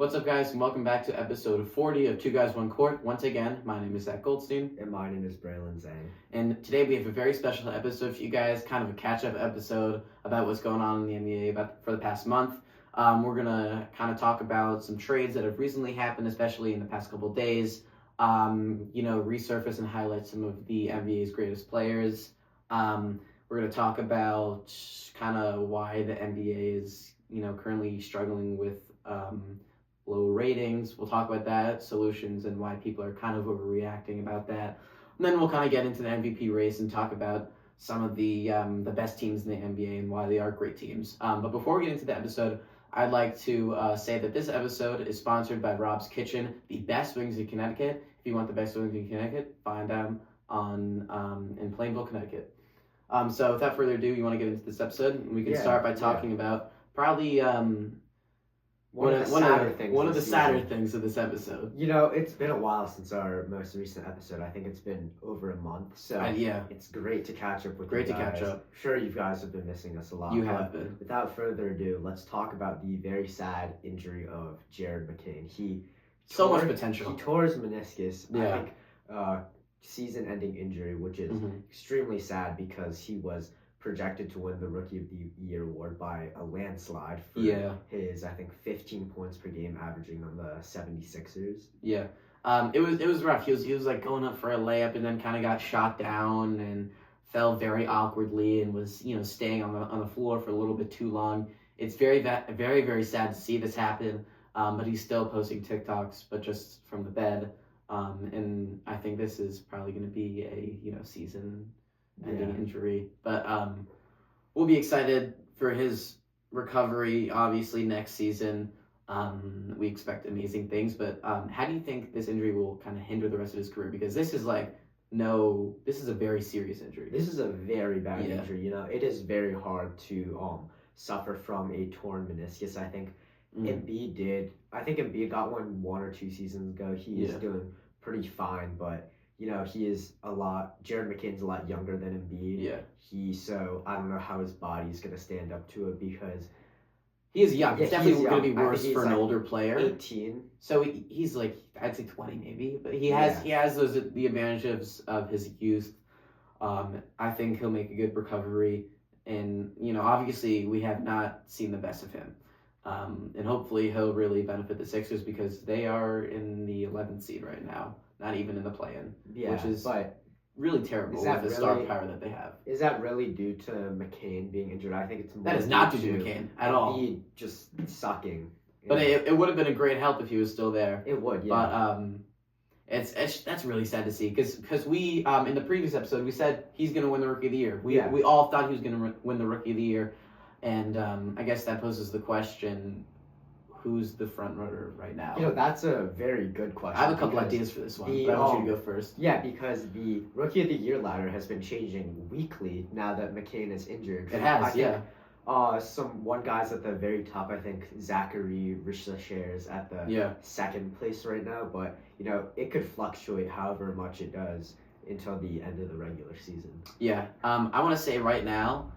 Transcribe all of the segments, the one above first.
What's up, guys, and welcome back to episode 40 of Two Guys, One Court. Once again, my name is Zach Goldstein. And my name is Braylon. And today we have a very special episode for you guys, kind of a catch-up episode about what's going on in the NBA for the past month. We're going to kind of talk about some trades that have recently happened, especially in the past couple of days. Resurface and highlight some of the NBA's greatest players. We're going to talk about kind of why the NBA is, currently struggling with low ratings. We'll talk about that, solutions, and why people are kind of overreacting about that. And then we'll kind of get into the MVP race and talk about some of the best teams in the NBA and why they are great teams. But before we get into the episode, I'd like to say that this episode is sponsored by Rob's Kitchen, the best wings in Connecticut. If you want the best wings in Connecticut, find them in Plainville, Connecticut. So without further ado, you want to get into this episode? We can start by talking about probably one of the sadder things of this episode. It's been a while since our most recent episode. I think it's been over a month. So it's great to catch up with you guys. Great to catch up. Sure, you guys have been missing us a lot. You have been. Without further ado, let's talk about the very sad injury of Jared McCain. Much potential. He tore his meniscus. Yeah. I think season-ending injury, which is extremely sad because he was projected to win the Rookie of the Year award by a landslide for his, I think, 15 points per game averaging on the 76ers. Yeah. It was rough. He was like going up for a layup and then kind of got shot down and fell very awkwardly and was, staying on the floor for a little bit too long. It's very, very, very sad to see this happen. But he's still posting TikToks, but just from the bed. And I think this is probably going to be a, season-ending injury. But we'll be excited for his recovery, obviously, next season. We expect amazing things. But how do you think this injury will kind of hinder the rest of his career? Because this is this is a very serious injury. This is a very bad injury. It is very hard to suffer from a torn meniscus. I think Embiid got one or two seasons ago. He is doing pretty fine, but Jared McCain's a lot younger than Embiid. Yeah. So I don't know how his body's gonna stand up to it because he is young. It's definitely going to be worse for an older player. 18. So he's I'd say 20 maybe, but he has the advantages of his youth. I think he'll make a good recovery, and obviously we have not seen the best of him. And hopefully he'll really benefit the Sixers because they are in the 11th seed right now, not even in the play-in, which is really terrible with the star power that they have. Is that really due to McCain being injured? I think it's more. That is not due to McCain at all. He just sucking. But it would have been a great help if he was still there. It would, yeah. But that's really sad to see because we in the previous episode we said he's going to win the Rookie of the Year. We all thought he was going to win the Rookie of the Year. And I guess that poses the question, who's the front runner right now? That's a very good question. I have a couple ideas for this one, but I want you to go first. Yeah, because the Rookie of the Year ladder has been changing weekly now that McCain is injured. It has, One guy's at the very top, I think Zachary Richelieu is at the second place right now, but, it could fluctuate however much it does until the end of the regular season. Yeah, I want to say right now,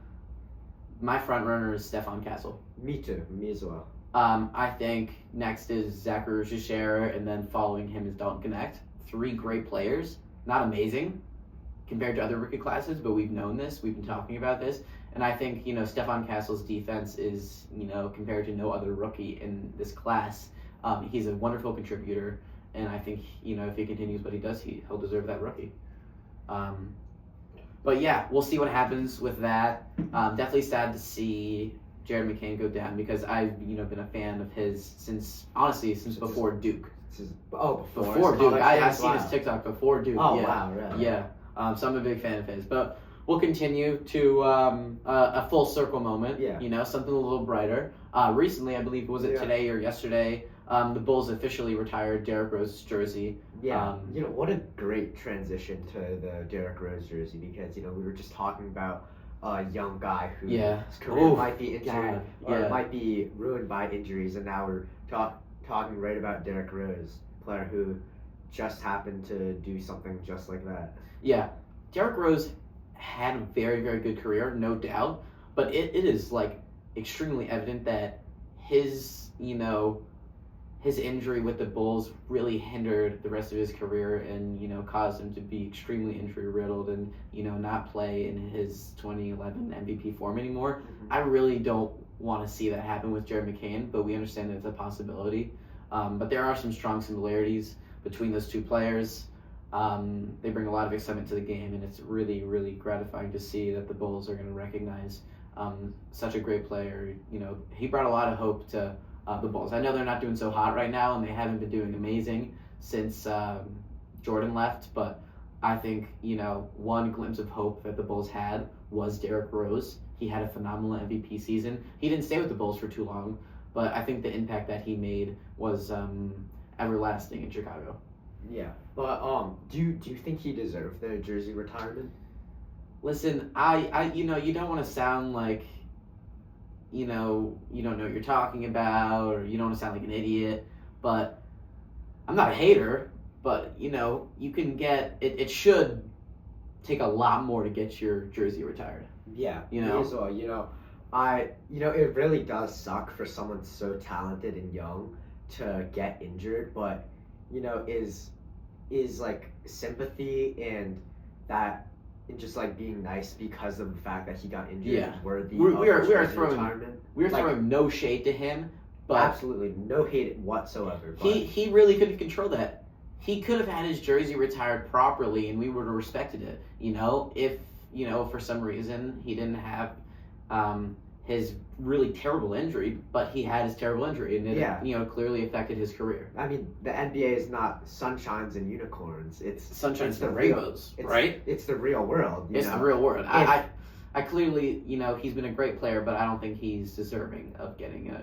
my front runner is Stephon Castle. Me too. Me as well. I think next is Zachary Richelieu, and then following him is Dalton Knecht. 3 great players. Not amazing compared to other rookie classes, but we've known this. We've been talking about this. And I think, Stephon Castle's defense is, compared to no other rookie in this class. He's a wonderful contributor, and I think, if he continues what he does, he'll deserve that rookie. But yeah, we'll see what happens with that. Definitely sad to see Jared McCain go down because I've been a fan of his since before Duke. Before Duke. I've seen his TikTok before Duke. Oh wow, really? Yeah. So I'm a big fan of his. But we'll continue to a full circle moment. Yeah. Something a little brighter. Recently, I believe today or yesterday, the Bulls officially retired Derrick Rose's jersey. Yeah, what a great transition to the Derrick Rose jersey because, we were just talking about a young guy whose career might be injured or might be ruined by injuries, and now we're talking right about Derrick Rose, player who just happened to do something just like that. Yeah, Derrick Rose had a very, very good career, no doubt, but it is extremely evident that his his injury with the Bulls really hindered the rest of his career and, caused him to be extremely injury riddled and, not play in his 2011 MVP form anymore. Mm-hmm. I really don't want to see that happen with Jared McCain, but we understand that it's a possibility. But there are some strong similarities between those two players. They bring a lot of excitement to the game, and it's really, really gratifying to see that the Bulls are going to recognize such a great player. He brought a lot of hope to the Bulls. I know they're not doing so hot right now, and they haven't been doing amazing since Jordan left, but I think, one glimpse of hope that the Bulls had was Derrick Rose. He had a phenomenal MVP season. He didn't stay with the Bulls for too long, but I think the impact that he made was everlasting in Chicago. Yeah, but do you think he deserved the jersey retirement? Listen, I you don't want to sound like, you don't know what you're talking about, or you don't want to sound like an idiot, but I'm not a hater, but, you can get, it should take a lot more to get your jersey retired. Yeah, me as well. It really does suck for someone so talented and young to get injured, but, is like sympathy and that and just like being nice because of the fact that he got injured worthy we are retirement. We're throwing no shade to him, but absolutely no hate whatsoever. But he really couldn't control that. He could have had his jersey retired properly, and we would have respected it. If for some reason he didn't have his really terrible injury, but he had his terrible injury, and it clearly affected his career. I mean, the NBA is not sunshines and unicorns. It's sunshines and rainbows, right? It's the real world. It's the real world. I clearly, he's been a great player, but I don't think he's deserving of getting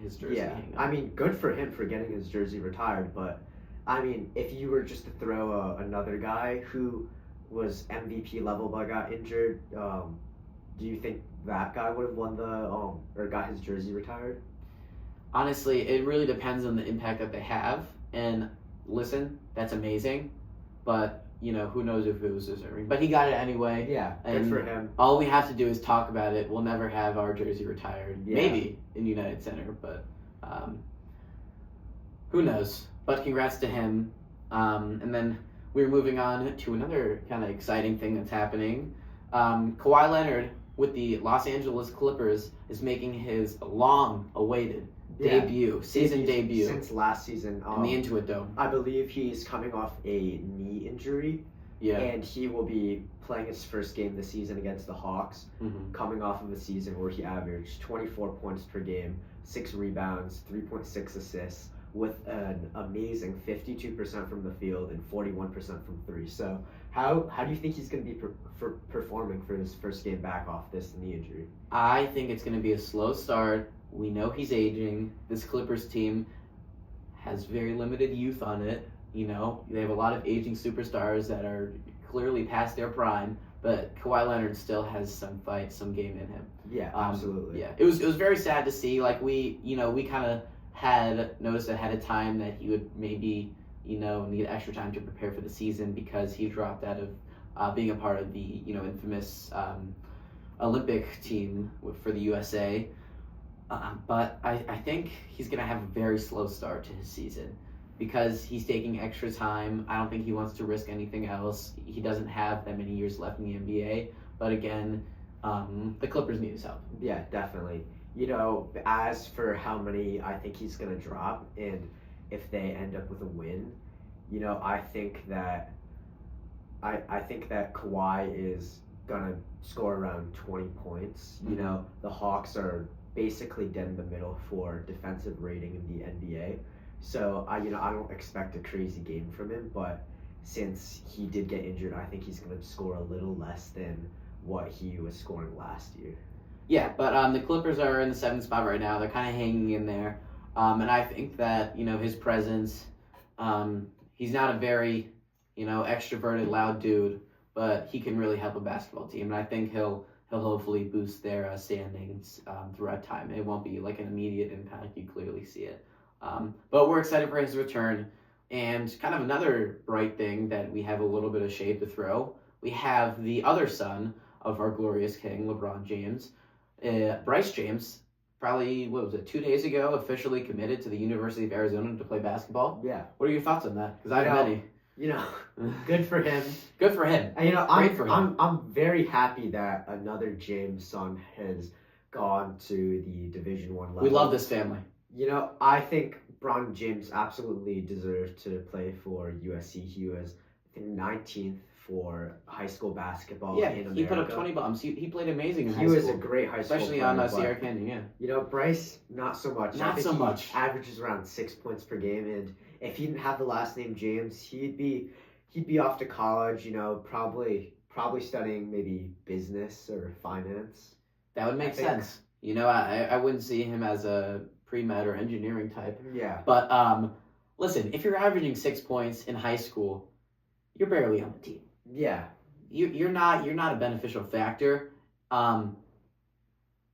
his jersey. Yeah, I mean, good for him for getting his jersey retired, but I mean, if you were just to throw another guy who was MVP level but got injured, do you think that guy would have won or got his jersey retired? Honestly, it really depends on the impact that they have. And listen, that's amazing, but who knows if it was deserving. But he got it anyway. Yeah, good for him. All we have to do is talk about it. We'll never have our jersey retired. Yeah. Maybe in United Center, but who knows? But congrats to him. And then we're moving on to another kind of exciting thing that's happening. Kawhi Leonard with the Los Angeles Clippers is making his long-awaited season debut since last season in the Intuit Dome. I believe he's coming off a knee injury, and he will be playing his first game this season against the Hawks, coming off of a season where he averaged 24 points per game, 6 rebounds, 3.6 assists, with an amazing 52% from the field and 41% from three. So how do you think he's going to be performing for his first game back off this knee injury? I think it's going to be a slow start. We know he's aging. This Clippers team has very limited youth on it. They have a lot of aging superstars that are clearly past their prime, but Kawhi Leonard still has some fight, some game in him. Yeah, absolutely. Yeah, it was very sad to see. Like we kind of had noticed ahead of time that he would maybe, need extra time to prepare for the season because he dropped out of being a part of the, infamous Olympic team for the USA. But I think he's going to have a very slow start to his season because he's taking extra time. I don't think he wants to risk anything else. He doesn't have that many years left in the NBA. But again, the Clippers need his help. Yeah, definitely. As for how many I think he's going to drop and if they end up with a win, I think that Kawhi is going to score around 20 points. Mm-hmm. The Hawks are basically dead in the middle for defensive rating in the NBA. So I don't expect a crazy game from him, but since he did get injured, I think he's going to score a little less than what he was scoring last year. Yeah, but the Clippers are in the 7th spot right now. They're kind of hanging in there. And I think that, his presence, he's not a very, extroverted, loud dude, but he can really help a basketball team. And I think he'll hopefully boost their standings throughout time. It won't be like an immediate impact. You clearly see it. But we're excited for his return. And kind of another bright thing that we have a little bit of shade to throw. We have the other son of our glorious king, LeBron James. Bryce James probably, what was it, 2 days ago, officially committed to the University of Arizona to play basketball. Yeah. What are your thoughts on that? Because I have many. Good for him. Good for him. And, Great for him. I'm very happy that another James son has gone to the Division I level. We love this family. I think Bron James absolutely deserved to play for USC. He was, I think, 19th for high school basketball in America. He put up 20 bombs. He played amazing in high school. He was a great high school especially player, on Sierra Canyon, Bryce, not so much. Not so much. He averages around 6 points per game, and if he didn't have the last name James, he'd be off to college, probably studying maybe business or finance. That would make sense. I wouldn't see him as a pre-med or engineering type. Yeah. But listen, if you're averaging 6 points in high school, you're barely on the team. Yeah. You're not a beneficial factor.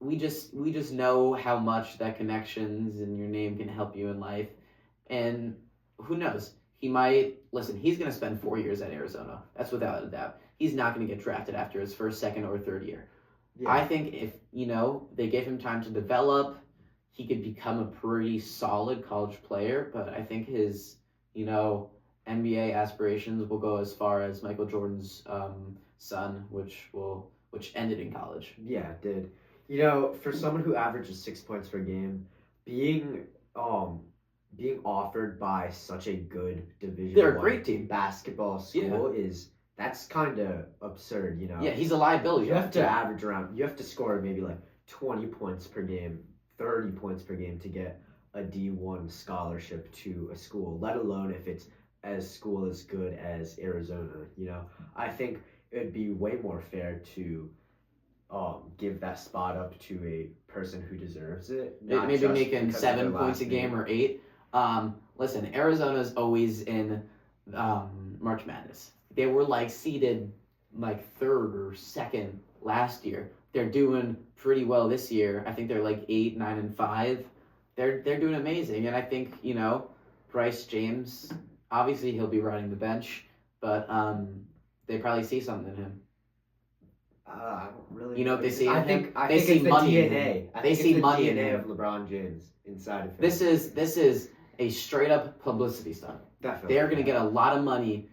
We just know how much that connections and your name can help you in life. And who knows? He's going to spend 4 years at Arizona. That's without a doubt. He's not going to get drafted after his first, second, or third year. Yeah. I think if, they gave him time to develop, he could become a pretty solid college player. But I think his, NBA aspirations will go as far as Michael Jordan's son, which ended in college. Yeah, it did. For someone who averages 6 points per game, being offered by such a good Division They're a great team basketball school that's kind of absurd. Yeah, he's a liability. You have to you have to score maybe like 20 points per game, 30 points per game to get a D1 scholarship to a school, let alone if it's as good as Arizona. I think it'd be way more fair to give that spot up to a person who deserves it. Maybe making 7 points a game or 8. Listen, Arizona's always in March Madness. They were seeded third or second last year. They're doing pretty well this year. I think they're 8, 9, and 5. They're doing amazing, and I think Bryce James. Obviously, he'll be riding the bench, but they probably see something in him. I don't really. What they see in him? They see money in him. They see money in him. Of LeBron James inside of him. This is a straight up publicity stunt. Definitely. They're gonna get a lot of money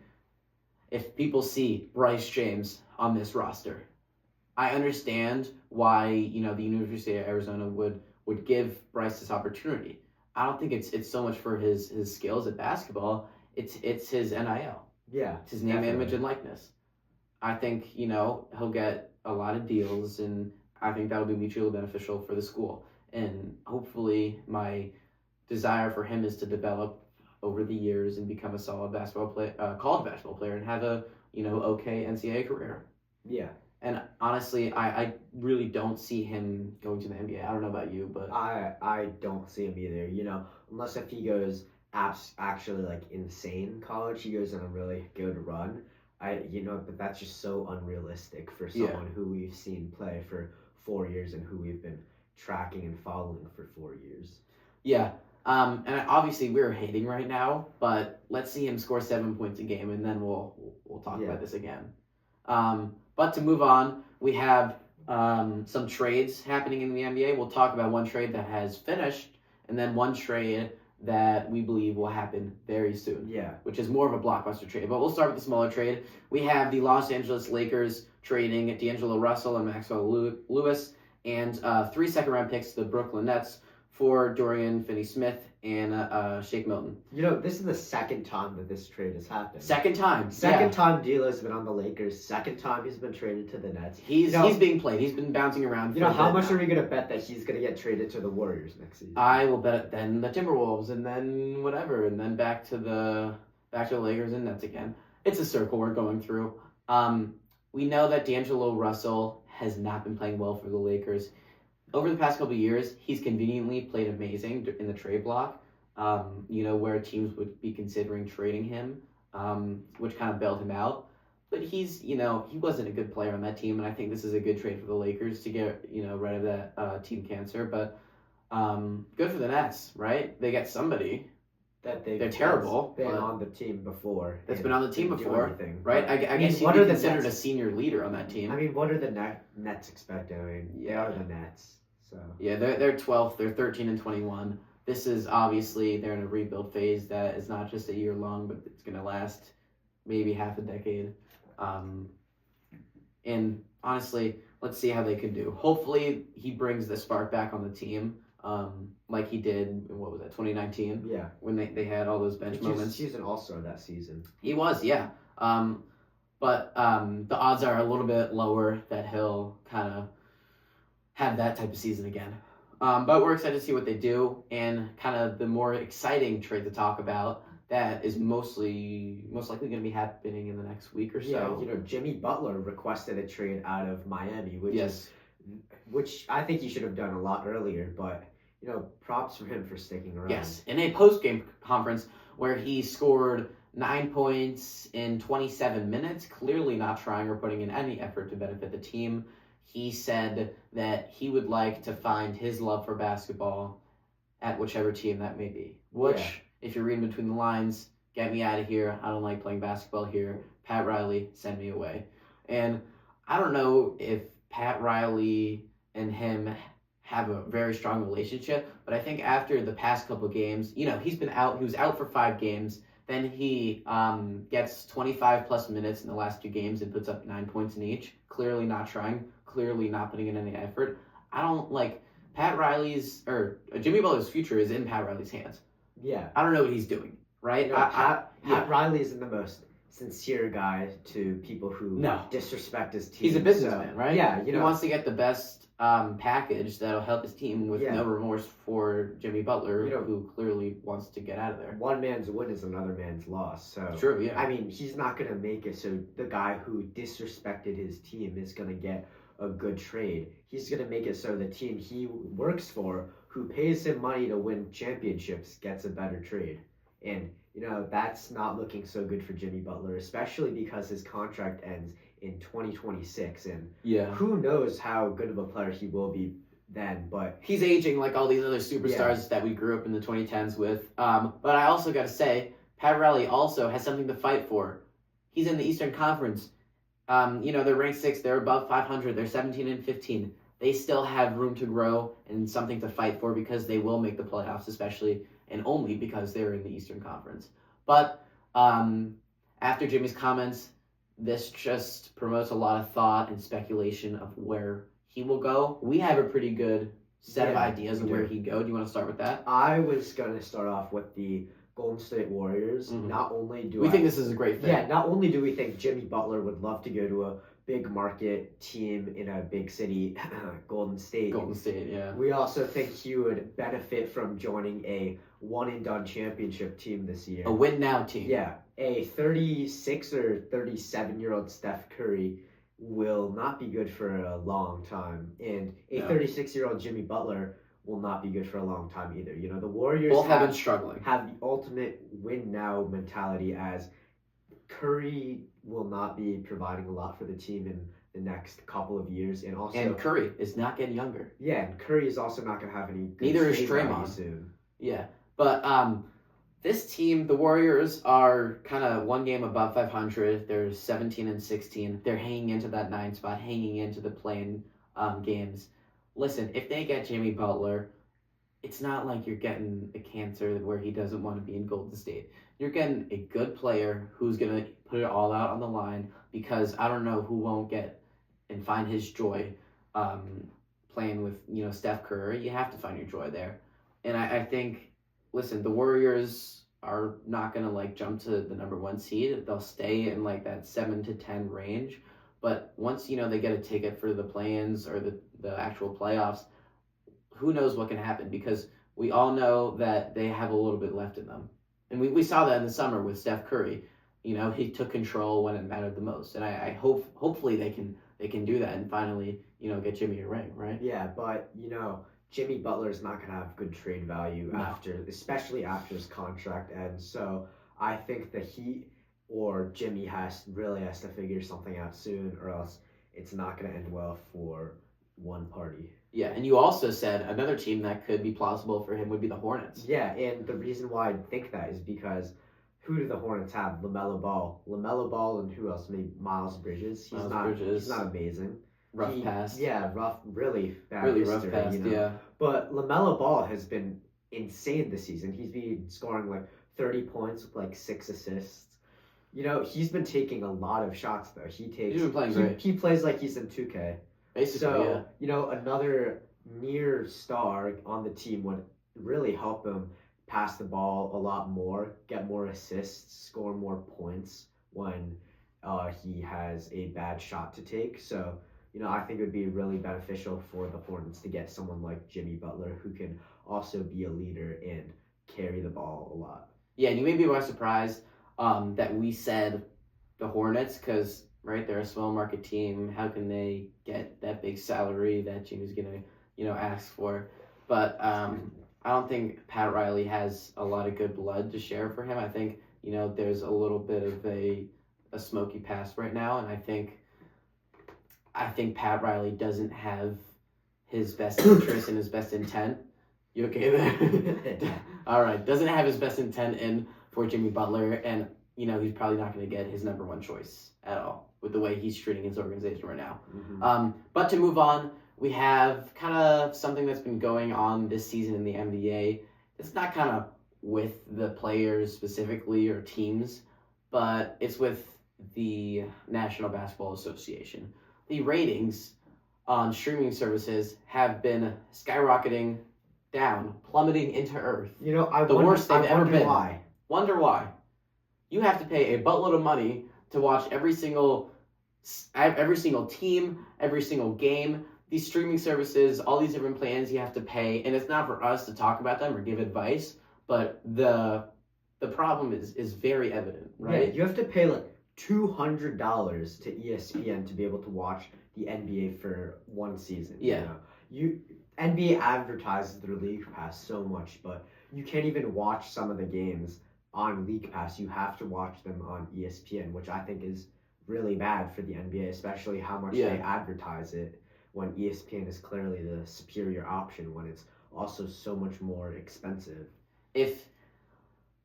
if people see Bryce James on this roster. I understand why the University of Arizona would give Bryce this opportunity. I don't think it's so much for his skills at basketball. It's his NIL. Yeah. It's his name, image, and likeness. I think, he'll get a lot of deals, and I think that'll be mutually beneficial for the school. And hopefully my desire for him is to develop over the years and become a solid college basketball player and have a, okay NCAA career. Yeah. And honestly, I really don't see him going to the NBA. I don't know about you, but I don't see him either. Unless if he goes actually insane college, he goes on a really good run. But that's just so unrealistic for someone who we've seen play for 4 years and who we've been tracking and following for 4 years. Yeah. And obviously we're hating right now, but let's see him score 7 points a game, and then we'll talk about this again. But to move on, we have some trades happening in the NBA. We'll talk about one trade that has finished, and then one trade that we believe will happen very soon. Yeah. Which is more of a blockbuster trade. But we'll start with the smaller trade. We have the Los Angeles Lakers trading D'Angelo Russell and Maxwell Lewis and 3 second-round picks to the Brooklyn Nets for Dorian Finney-Smith and Shake Milton. This is the second time that this trade has happened. Second time Time D'Lo's been on the Lakers. Second time he's been traded to the Nets. He's being played. He's been bouncing around. How much are we going to bet that he's going to get traded to the Warriors next season? I will bet it, then the Timberwolves, and then whatever, and then back to the Lakers and Nets again. It's a circle we're going through. We know that D'Angelo Russell has not been playing well for the Lakers. Over the past couple of years, he's conveniently played amazing in the trade block, where teams would be considering trading him, which kind of bailed him out. But he's, he wasn't a good player on that team, and I think this is a good trade for the Lakers to get, rid of that team cancer. But good for the Nets, right? They get somebody. They're terrible. Been on the team before. That's been on the team before, right? I guess he'd be considered a senior leader on that team. What are the Nets expecting? They are the Nets. So yeah, they're 12th. They're 13-21. This is obviously they're in a rebuild phase that is not just a year long, but it's gonna last maybe half a decade. And honestly, let's see how they can do. Hopefully, he brings the spark back on the team, like he did in, what was that, 2019? Yeah. When they had all those bench moments. He was an all-star that season. He was, yeah. But the odds are a little bit lower that he'll kind of have that type of season again. But we're excited to see what they do, and kind of the more exciting trade to talk about that is most likely going to be happening in the next week or so. Yeah, Jimmy Butler requested a trade out of Miami, which I think he should have done a lot earlier, but props for him for sticking around. Yes, in a post-game conference where he scored 9 points in 27 minutes, clearly not trying or putting in any effort to benefit the team. He said that he would like to find his love for basketball at whichever team that may be. Which, if you're reading between the lines, get me out of here. I don't like playing basketball here. Pat Riley, send me away. And I don't know if Pat Riley and him have a very strong relationship, but I think after the past couple of games, he's been out. He was out for 5 games. Then he gets 25 plus minutes in the last 2 games and puts up 9 points in each. Clearly not trying. Clearly not putting in any effort. I don't like Pat Riley's or Jimmy Butler's future is in Pat Riley's hands. Yeah. I don't know what he's doing, right? Pat Riley isn't the most sincere guy to people who disrespect his team. He's a businessman, right? Yeah. He wants to get the best package that'll help his team with no remorse for Jimmy Butler, who clearly wants to get out of there. One man's win is another man's loss. So true, yeah. I mean, he's not going to make it so the guy who disrespected his team is going to get a good trade. He's going to make it so the team he works for, who pays him money to win championships, gets a better trade. And, that's not looking so good for Jimmy Butler, especially because his contract ends in 2026. And who knows how good of a player he will be then. But he's aging like all these other superstars that we grew up in the 2010s with. But I also got to say, Pat Riley also has something to fight for. He's in the Eastern Conference. They're ranked 6th. They're above 500. They're 17-15. They still have room to grow and something to fight for because they will make the playoffs, especially and only because they're in the Eastern Conference. But after Jimmy's comments, this just promotes a lot of thought and speculation of where he will go. We have a pretty good set of ideas of where he'd go. Do you want to start with that? I was going to start off with the Golden State Warriors. Mm-hmm. Not only do we think this is a great fit. Yeah, not only do we think Jimmy Butler would love to go to a big market team in a big city, Golden State. Golden State, yeah. We also think he would benefit from joining a one-and-done championship team this year. A win-now team. Yeah. A 36 or 37-year-old Steph Curry will not be good for a long time. And a 36-year-old Jimmy Butler will not be good for a long time either. The Warriors both have been struggling. Have the ultimate win-now mentality, as Curry will not be providing a lot for the team in the next couple of years. And Curry is not getting younger. Yeah, and Curry is also not going to have any good Neither is Draymond soon. Yeah, but this team, the Warriors, are kind of one game above 500. They're 17-16. They're hanging into that 9 spot, hanging into the play-in games. Listen, if they get Jimmy Butler, it's not like you're getting a cancer where he doesn't want to be in Golden State. You're getting a good player who's going to put it all out on the line, because I don't know who won't get and find his joy playing with, Steph Curry. You have to find your joy there. And I think, listen, the Warriors are not going to jump to the number 1 seed. They'll stay in that 7 to 10 range. But once, they get a ticket for the play-ins or the actual playoffs, who knows what can happen, because we all know that they have a little bit left in them. And we saw that in the summer with Steph Curry. He took control when it mattered the most. And I hopefully they can do that and finally, get Jimmy a ring, right? Yeah, but, Jimmy Butler is not going to have good trade value especially after his contract ends. So I think the Heat or Jimmy has to figure something out soon, or else it's not going to end well for one party. Yeah, and you also said another team that could be plausible for him would be the Hornets. Yeah, and the reason why I think that is because who do the Hornets have? LaMelo Ball, and who else? Maybe Miles Bridges. He's not amazing. past. Yeah, really bad Really history, rough past, yeah. But LaMelo Ball has been insane this season. He's been scoring like 30 points with like 6 assists. He's been taking a lot of shots though. He's been playing great. He plays like he's in 2K. Basically, so, another near star on the team would really help him pass the ball a lot more, get more assists, score more points when he has a bad shot to take. So, I think it would be really beneficial for the Hornets to get someone like Jimmy Butler who can also be a leader and carry the ball a lot. Yeah, and you may be more surprised that we said the Hornets because, right, they're a small market team. How can they get that big salary that Jimmy's going to, ask for? But I don't think Pat Riley has a lot of good blood to share for him. I think, there's a little bit of a smoky past right now, and I think Pat Riley doesn't have his best interest and his best intent. You okay there? All right. Doesn't have his best intent in for Jimmy Butler, and he's probably not going to get his number one choice at all with the way he's treating his organization right now. Mm-hmm. But to move on, we have kind of something that's been going on this season in the NBA. It's not kind of with the players specifically or teams, but it's with the National Basketball Association. The ratings on streaming services have been skyrocketing down, plummeting into earth. Worst they've ever been. Why? Wonder why. You have to pay a buttload of money to watch every single team, every single game. These streaming services, all these different plans you have to pay, and it's not for us to talk about them or give advice, but the problem is very evident, right? Yeah, you have to pay like $200 to ESPN to be able to watch the NBA for one season. Yeah. NBA advertises their League Pass so much, but you can't even watch some of the games on League Pass. You have to watch them on ESPN, which I think is really bad for the NBA, especially how much they advertise it when ESPN is clearly the superior option when it's also so much more expensive. If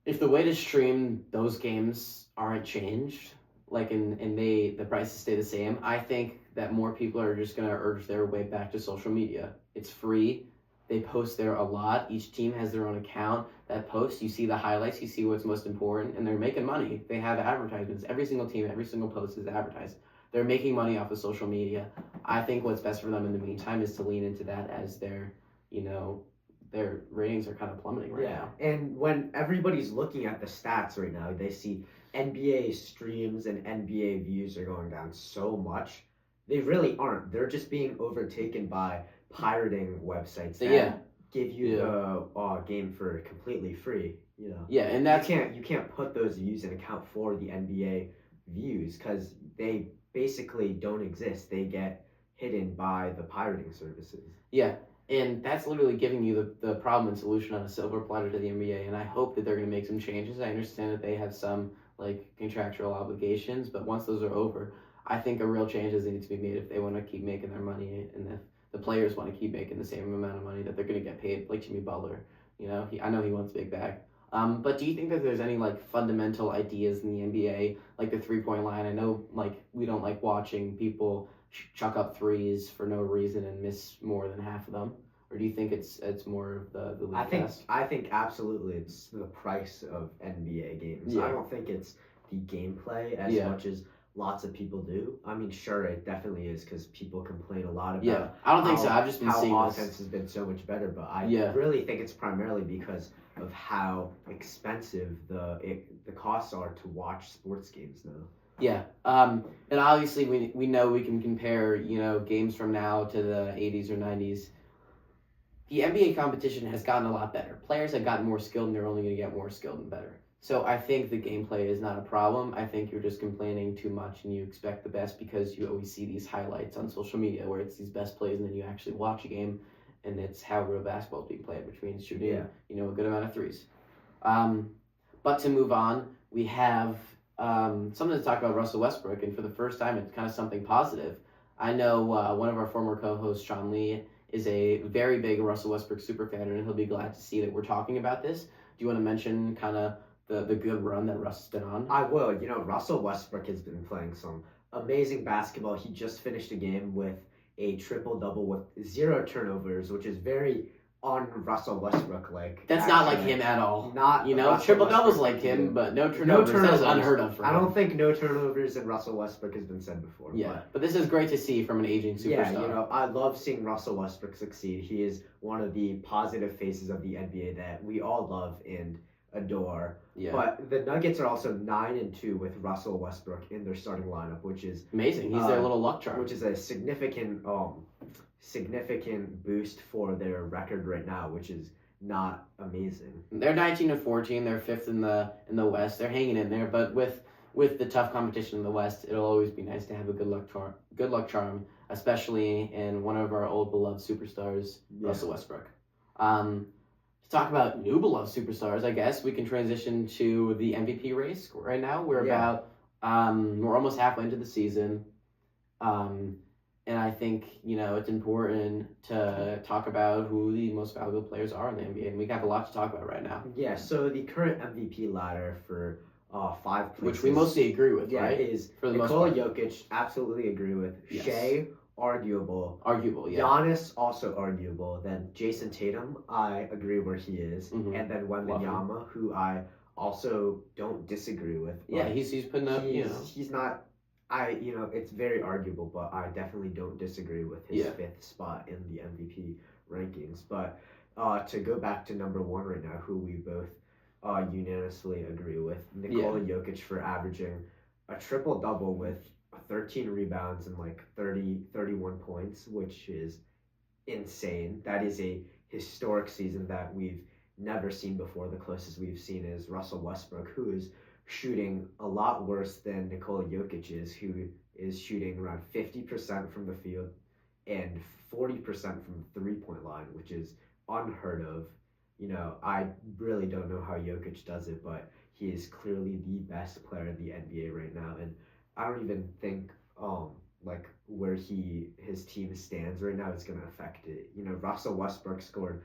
the way to stream those games aren't changed, and the prices stay the same, I think that more people are just going to urge their way back to social media. It's free. They post there a lot. Each team has their own account that posts. You see the highlights. You see what's most important. And they're making money. They have advertisements. Every single team, every single post is advertised. They're making money off of social media. I think what's best for them in the meantime is to lean into that as their ratings are kind of plummeting right now. And when everybody's looking at the stats right now, they see NBA streams and NBA views are going down so much. They really aren't. They're just being overtaken by pirating websites that give you the game for completely free. Yeah, and that's you can't put those views in account for the NBA views because they basically don't exist. They get hidden by the pirating services. Yeah. And that's literally giving you the problem and solution on a silver platter to the NBA. And I hope that they're going to make some changes. I understand that they have some contractual obligations, but once those are over, I think a real change is needs to be made if they want to keep making their money and if the players want to keep making the same amount of money that they're going to get paid, like Jimmy Butler. I know he wants big bag. But do you think that there's any fundamental ideas in the NBA, like the 3-point line? I know we don't like watching people chuck up threes for no reason and miss more than half of them, or do you think it's more of the league I think absolutely it's the price of NBA games. I don't think it's the gameplay as much as lots of people do. I mean, sure, it definitely is because people complain a lot about. I don't think so. I've just been seeing how offense has been so much better, but I really think it's primarily because of how expensive the costs are to watch sports games now. Yeah, and obviously we know we can compare, games from now to the 80s or 90s. The NBA competition has gotten a lot better. Players have gotten more skilled, and they're only going to get more skilled and better. So I think the gameplay is not a problem. I think you're just complaining too much, and you expect the best because you always see these highlights on social media where it's these best plays, and then you actually watch a game, and it's how real basketball is being played, which means shooting, a good amount of threes. But to move on, we have something to talk about Russell Westbrook, and for the first time, it's kind of something positive. I know one of our former co-hosts, Sean Lee, is a very big Russell Westbrook super fan, and he'll be glad to see that we're talking about this. Do you want to mention kind of the good run that Russ has been on? I will. Russell Westbrook has been playing some amazing basketball. He just finished a game with a triple-double with 0 turnovers, which is very on Russell Westbrook like. That's not like him at all. Not triple doubles like him, but no turnovers. That is unheard of for him. I don't think no turnovers in Russell Westbrook has been said before. Yeah, but this is great to see from an aging superstar. Yeah, I love seeing Russell Westbrook succeed. He is one of the positive faces of the NBA that we all love and adore. Yeah. But the Nuggets are also 9-2 with Russell Westbrook in their starting lineup, which is amazing. He's their little luck charm. Which is a significant boost for their record right now, which is not amazing. They're 19-14. They're 5th in the West. They're hanging in there, but with the tough competition in the West, it'll always be nice to have a good luck charm, especially in one of our old beloved superstars, Russell Westbrook. To talk about new beloved superstars, I guess we can transition to the MVP race right now. We're almost halfway into the season. And I think, it's important to talk about who the most valuable players are in the NBA, and we have a lot to talk about right now. Yeah, so the current MVP ladder for 5 places, which we mostly agree with, right? Is for the Nikola Jokic, absolutely agree with. Yes. Shea, arguable, yeah. Giannis, also arguable. Then Jason Tatum, I agree where he is. Mm-hmm. And then Wembanyama, who I also don't disagree with. Yeah, he's putting up, He's not... it's very arguable, but I definitely don't disagree with his 5th spot in the MVP rankings. But to go back to number 1 right now, who we both unanimously agree with, Nikola Jokic for averaging a triple-double with 13 rebounds and 31 points, which is insane. That is a historic season that we've never seen before. The closest we've seen is Russell Westbrook, who is shooting a lot worse than Nikola Jokic is, who is shooting around 50% from the field and 40% from the 3-point line, which is unheard of. I really don't know how Jokic does it, but he is clearly the best player in the NBA right now, and I don't even think where his team stands right now is going to affect it. Russell Westbrook scored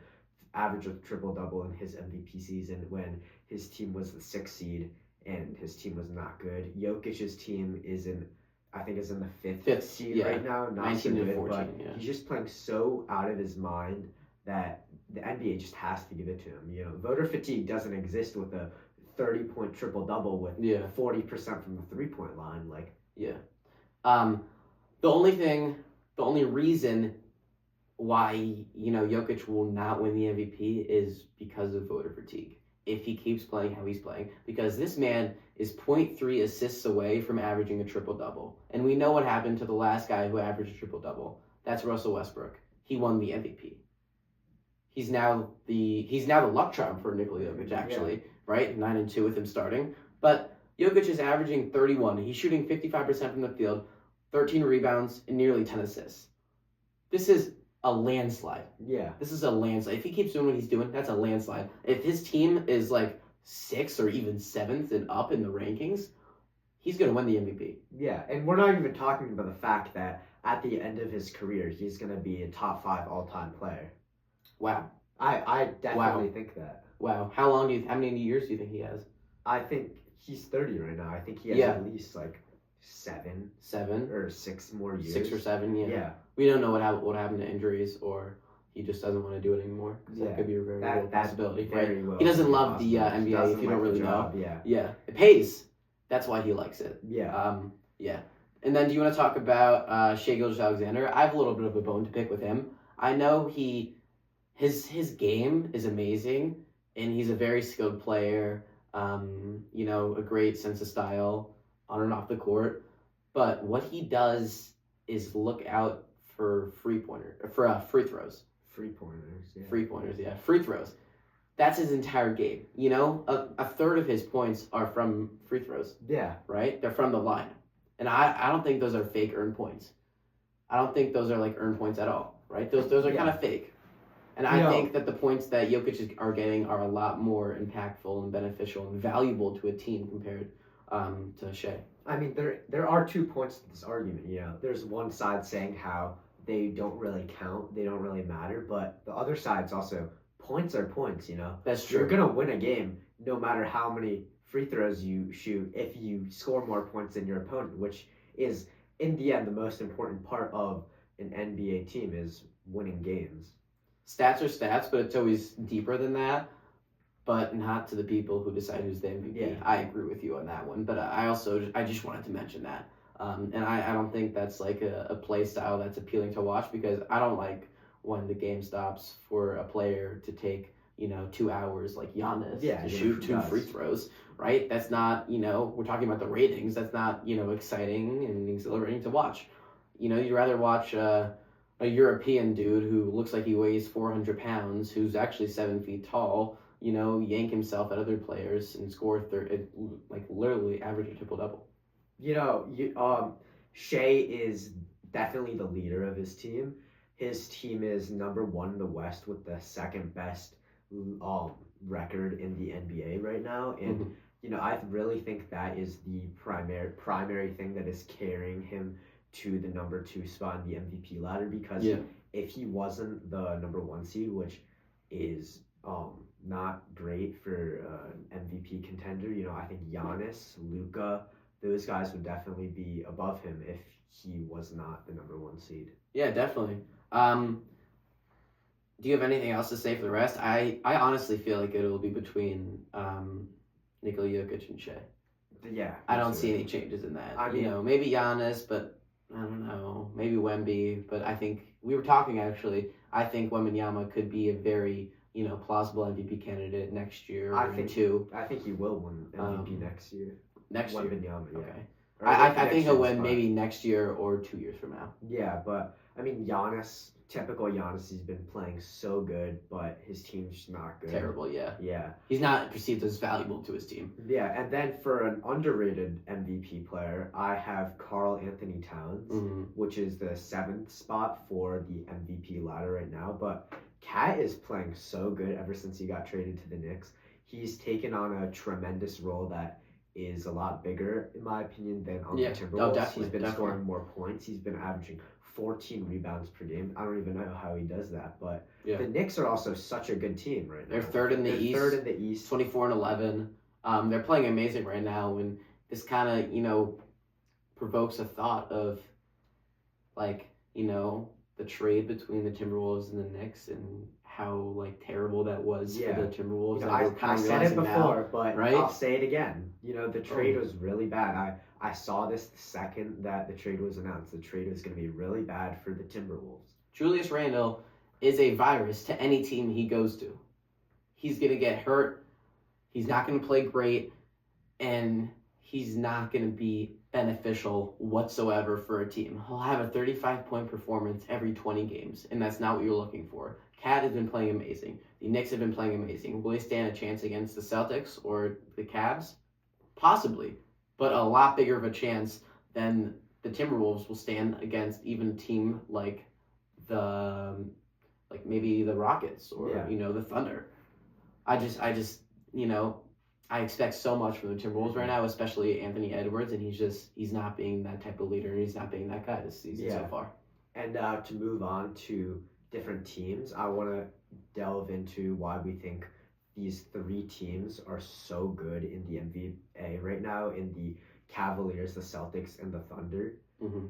average of triple-double in his MVP season when his team was the 6th seed, and his team was not good. Jokic's team is in the 5th seed right now, not so good, but he's just playing so out of his mind that the NBA just has to give it to him. Voter fatigue doesn't exist with a 30-point triple-double with 40% from the 3-point line. The only reason why, Jokic will not win the MVP is because of voter fatigue. If he keeps playing how he's playing, because this man is 0.3 assists away from averaging a triple-double. And we know what happened to the last guy who averaged a triple-double. That's Russell Westbrook. He won the MVP. He's now the luck charm for Nikola Jokic, actually, right? 9-2 with him starting. But Jokic is averaging 31. He's shooting 55% from the field, 13 rebounds, and nearly 10 assists. This is a landslide. Yeah. This is a landslide. If he keeps doing what he's doing, that's a landslide. If his team is 6th or even 7th and up in the rankings, he's going to win the MVP. Yeah, and we're not even talking about the fact that at the end of his career, he's going to be a top 5 all-time player. Wow. I definitely think that. Wow. How many years do you think he has? I think he's 30 right now. I think he has at least 7 or 6 more years. 6 or 7, yeah. We don't know what happened to injuries, or he just doesn't want to do it anymore. That could be a very real possibility, right? He doesn't love the NBA if you don't really know. Yeah. It pays. That's why he likes it. Yeah. And then do you want to talk about Shai Gilgeous-Alexander? I have a little bit of a bone to pick with him. I know his game is amazing, and he's a very skilled player. A great sense of style on and off the court. But what he does is look out for free throws. Free throws. That's his entire game. A third of his points are from free throws. Yeah. Right? They're from the line. And I don't think those are fake earned points. I don't think those are earned points at all. Right? Those are kind of fake. And I think that the points that Jokic are getting are a lot more impactful and beneficial and valuable to a team compared to Shai. I mean, there are 2 points to this argument. There's one side saying how they don't really count, they don't really matter, but the other side's also points are points. That's true. You're gonna win a game no matter how many free throws you shoot if you score more points than your opponent, which is in the end the most important part of an NBA team is winning games. Stats are stats, but it's always deeper than that. But not to the people who decide who's the MVP. Yeah. I agree with you on that one. But I just wanted to mention that. And I don't think that's like a play style that's appealing to watch, because I don't like when the game stops for a player to take 2 hours like Giannis to shoot 2 free throws, right? That's not, we're talking about the ratings. That's not, exciting and exhilarating to watch. You'd rather watch a European dude who looks like he weighs 400 pounds, who's actually 7 feet tall, yank himself at other players and score like literally average a triple double. Shea is definitely the leader of his team. His team is number 1 in the West with the second best record in the NBA right now, and I really think that is the primary thing that is carrying him to the number 2 spot in the MVP ladder, because if he wasn't the number 1 seed, which is not great for MVP contender, I think Giannis, Luka, those guys would definitely be above him if he was not the number 1 seed. Yeah, definitely. Do you have anything else to say for the rest? I honestly feel like it'll be between Nikola Jokic and Shea. Yeah. I don't see any changes in that. Maybe Giannis, but I don't know. Maybe Wemby, but I think we were talking actually. I think Wembanyama could be a very plausible MVP candidate next year or two. I think he will win MVP next year. Next year. Wembanyama, yeah. Okay. I think he'll win maybe next year or 2 years from now. Yeah, but Giannis, typical Giannis, he's been playing so good, but his team's just not good. Terrible, yeah. Yeah. He's not perceived as valuable to his team. Yeah, and then for an underrated MVP player, I have Karl Anthony Towns, which is the 7th spot for the MVP ladder right now. But Cat is playing so good ever since he got traded to the Knicks. He's taken on a tremendous role that is a lot bigger, in my opinion, than on the Timberwolves. He's been scoring more points. He's been averaging 14 rebounds per game. I don't even know how he does that, but the Knicks are also such a good team right now. They're third in the East. 24-11. They're playing amazing right now, and this kind of provokes a thought of the trade between the Timberwolves and the Knicks and how terrible that was for the Timberwolves. I said it before, but I'll say it again. The trade was really bad. I saw this the second that the trade was announced. The trade was going to be really bad for the Timberwolves. Julius Randle is a virus to any team he goes to. He's going to get hurt. He's not going to play great. And he's not going to be beneficial whatsoever for a team. He'll have a 35-point performance every 20 games, and that's not what you're looking for. Cat has been playing amazing. The Knicks have been playing amazing. Will they stand a chance against the Celtics or the Cavs? Possibly, but a lot bigger of a chance than the Timberwolves will stand against even a team like maybe the Rockets or the Thunder. I expect so much from the Timberwolves right now, especially Anthony Edwards, and he's not being that type of leader, and he's not being that guy this season so far. And to move on to different teams, I want to delve into why we think these 3 teams are so good in the NBA right now, in the Cavaliers, the Celtics, and the Thunder.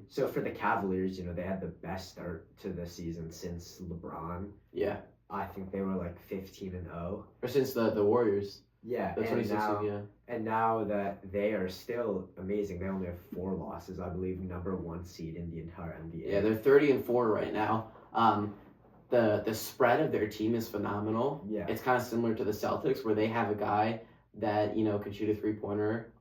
So for the Cavaliers, they had the best start to the season since LeBron. Yeah. I think they were 15-0. Or since the Warriors. Yeah, and now that they are still amazing. They only have 4 losses, I believe, number 1 seed in the entire NBA. Yeah, they're 30-4 right now. The spread of their team is phenomenal. Yeah, it's kind of similar to the Celtics, where they have a guy that can shoot a 3-pointer,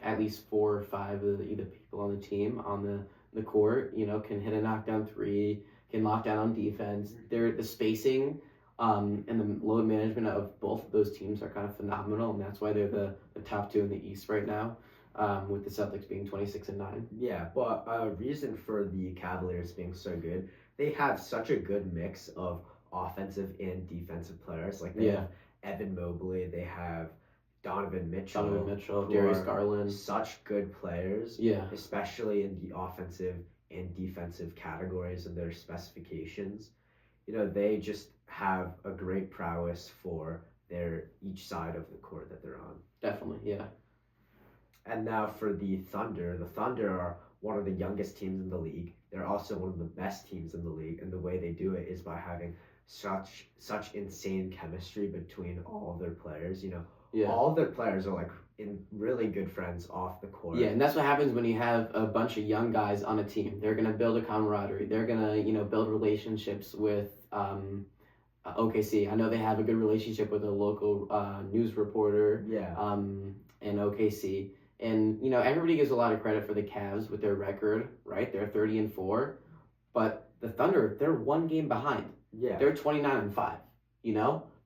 at least 4 or 5 of the people on the team on the court. Can hit a knockdown 3, can lock down on defense. The spacing. And the load management of both of those teams are kind of phenomenal, and that's why they're the top 2 in the East right now, with the Celtics being 26-9. Yeah, but a reason for the Cavaliers being so good, they have such a good mix of offensive and defensive players. They have Evan Mobley, they have Donovan Mitchell, Darius Garland. Such good players, especially in the offensive and defensive categories and their specifications. They just have a great prowess for each side of the court that they're on. Definitely, yeah. And now for the Thunder are one of the youngest teams in the league. they're also one of the best teams in the league, and the way they do it is by having such insane chemistry between all of their players. All of their players are like really good friends off the court. Yeah, and that's what happens when you have a bunch of young guys on a team. They're gonna build a camaraderie. They're gonna build relationships with OKC. I know they have a good relationship with a local news reporter. Yeah. In OKC, and everybody gives a lot of credit for the Cavs with their record, right? They're 30-4, but the Thunder, they're one game behind. Yeah. They're 29-5.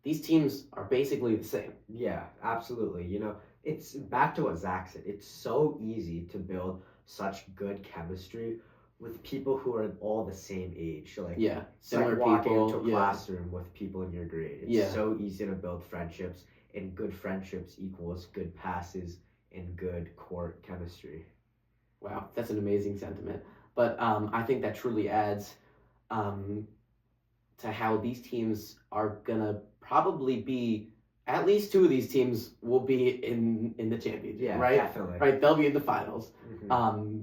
These teams are basically the same. Yeah, absolutely. It's back to what Zach said. It's so easy to build such good chemistry with people who are all the same age. So similar like walking people. into a classroom with people in your grade. It's so easy to build friendships, and good friendships equals good passes and good court chemistry. Wow, that's an amazing sentiment. But I think that truly adds to how these teams are gonna probably be. At least two of these teams will be in the championship, right? Definitely. Right, they'll be in the finals. Mm-hmm.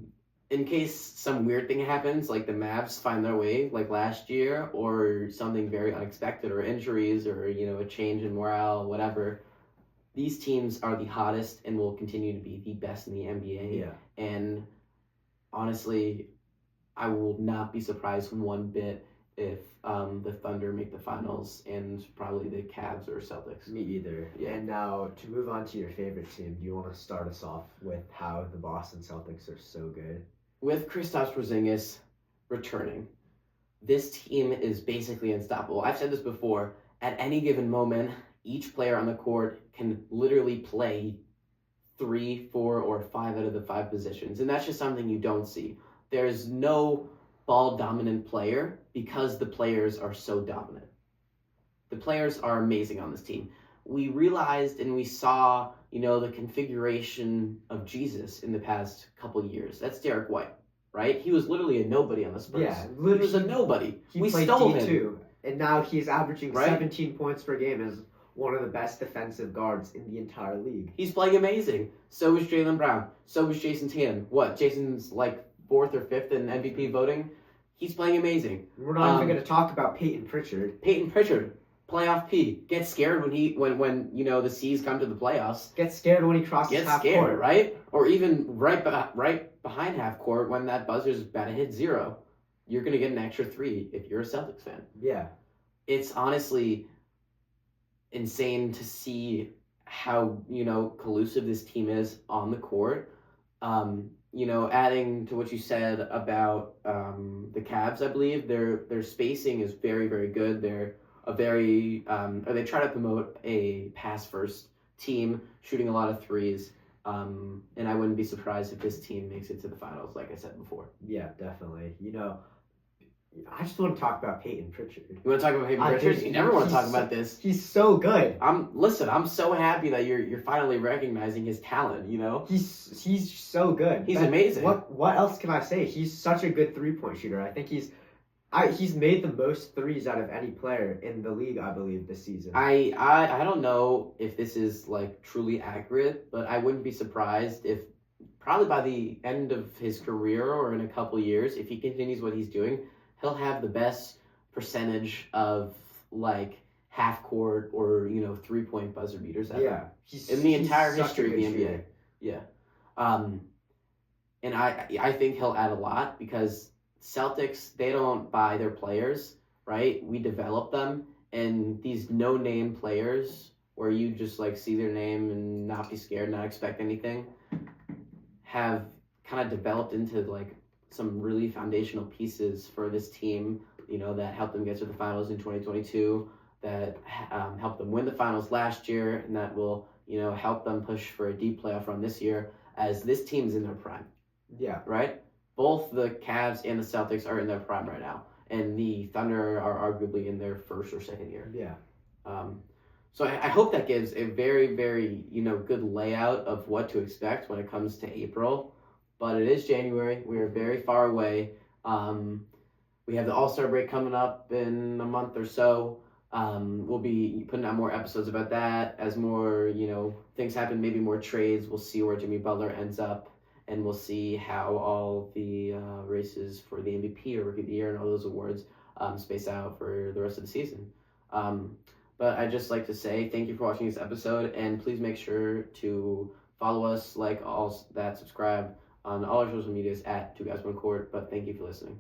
In case some weird thing happens, like the Mavs find their way, like last year, or something very unexpected, or injuries, or a change in morale, whatever. These teams are the hottest and will continue to be the best in the NBA. Yeah. And honestly, I will not be surprised one bit if the Thunder make the finals, and probably the Cavs or Celtics. Me either. Yeah. And now, to move on to your favorite team, do you want to start us off with how the Boston Celtics are so good? With Kristaps Porzingis returning, this team is basically unstoppable. I've said this before. At any given moment, each player on the court can literally play 3, 4, or 5 out of the 5 positions, and that's just something you don't see. There's no ball dominant player because the players are so dominant. The players are amazing on this team. We realized and we saw, the configuration of Jesus in the past couple years. That's Derek White, right? He was literally a nobody on the Spurs. Yeah, he was a nobody. We stole him. And now he's averaging 17 points per game as one of the best defensive guards in the entire league. He's playing amazing. So is Jaylen Brown. So is Jason Tatum. Jason's like 4th or 5th in MVP voting. He's playing amazing. We're not even going to talk about Peyton Pritchard. Peyton Pritchard, playoff P. Gets scared when the C's come to the playoffs. Gets scared when he crosses half court, right? Or even right behind half court when that buzzer's about to hit 0. You're going to get an extra 3 if you're a Celtics fan. Yeah. It's honestly insane to see how, collusive this team is on the court. Adding to what you said about the Cavs, I believe their spacing is very, very good. They're they try to promote a pass first team, shooting a lot of threes. And I wouldn't be surprised if this team makes it to the finals, like I said before. Yeah, definitely. I just want to talk about Peyton Pritchard. You want to talk about Peyton Pritchard? You never want to talk about this. He's so good. I'm so happy that you're finally recognizing his talent. He's so good. He's amazing. What else can I say? He's such a good 3-point shooter. I think he's made the most threes out of any player in the league, I believe, this season. I don't know if this is like truly accurate, but I wouldn't be surprised if probably by the end of his career or in a couple years, if he continues what he's doing, he'll have the best percentage of like half court or 3-point buzzer beaters ever. Yeah, in the entire history of the NBA. Yeah, and I think he'll add a lot because Celtics, they don't buy their players, right? We develop them, and these no-name players where you just like see their name and not be scared, not expect anything, have kind of developed into like some really foundational pieces for this team, that helped them get to the finals in 2022, that helped them win the finals last year, and that will, help them push for a deep playoff run this year as this team's in their prime. Yeah. Right? Both the Cavs and the Celtics are in their prime right now, and the Thunder are arguably in their first or second year. Yeah. So I hope that gives a very, very, good layout of what to expect when it comes to April. But it is January. We are very far away. We have the All-Star break coming up in a month or so. We'll be putting out more episodes about that as more, things happen, maybe more trades. We'll see where Jimmy Butler ends up. and we'll see how all the races for the MVP or Rookie of the Year and all those awards space out for the rest of the season. But I'd just like to say thank you for watching this episode, and please make sure to follow us, like all that, subscribe on all our social medias at 2 Guys 1 Court. But thank you for listening.